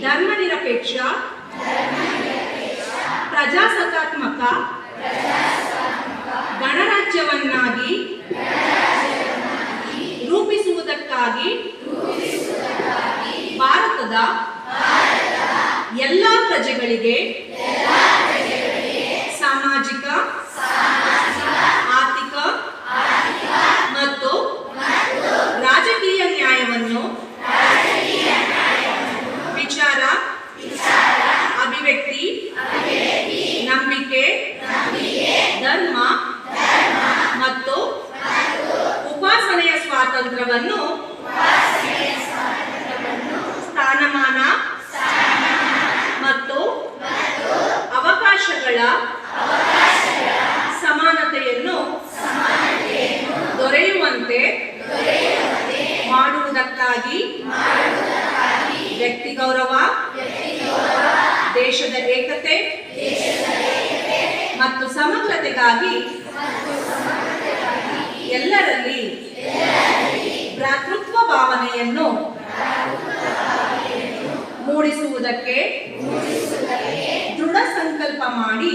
ಧರ್ಮನಿರಪೇಕ್ಷ ಪ್ರಜಾಸತ್ತಾತ್ಮಕ ಗಣರಾಜ್ಯವನ್ನಾಗಿ ರೂಪಿಸುವುದಕ್ಕಾಗಿ ಭಾರತದ ಎಲ್ಲ ಪ್ರಜೆಗಳಿಗೆ ಸಾಮಾಜಿಕ, ಆರ್ಥಿಕ ಮತ್ತು ರಾಜಕೀಯ ನ್ಯಾಯವನ್ನು ವಿಚಾರ, ಅಭಿವ್ಯಕ್ತಿ, ನಂಬಿಕೆ, ಧರ್ಮ ಮತ್ತು ಉಪಾಸನೆಯ ಸ್ವಾತಂತ್ರ್ಯವನ್ನು ಸ್ಥಾನಮಾನ ಮತ್ತು ಅವಕಾಶಗಳ ಸಮಾನತೆಯನ್ನು ದೊರೆಯುವಂತೆ ಮಾಡುವುದಕ್ಕಾಗಿ ವ್ಯಕ್ತಿ ಗೌರವ, ದೇಶದ ಏಕತೆ ಮತ್ತು ಸಮಗ್ರತೆಗಾಗಿ ಎಲ್ಲರಲ್ಲಿ ಭ್ರಾತೃತ್ವ ಭಾವನೆಯನ್ನು ಮೂಡಿಸುವುದಕ್ಕೆ ದೃಢ ಸಂಕಲ್ಪ ಮಾಡಿ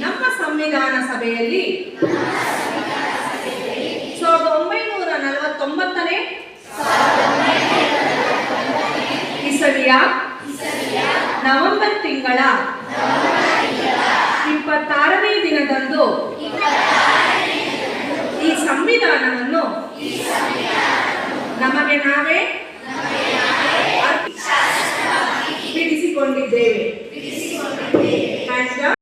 ನಮ್ಮ ಸಂವಿಧಾನ ಸಭೆಯಲ್ಲಿ 1949ನೇ ಇಸವಿಯ ನವೆಂಬರ್ ತಿಂಗಳ 26ನೇ ದಿನದಂದು ಈ ಸಂವಿಧಾನವನ್ನು ನಮಗೆ ನಾವೇ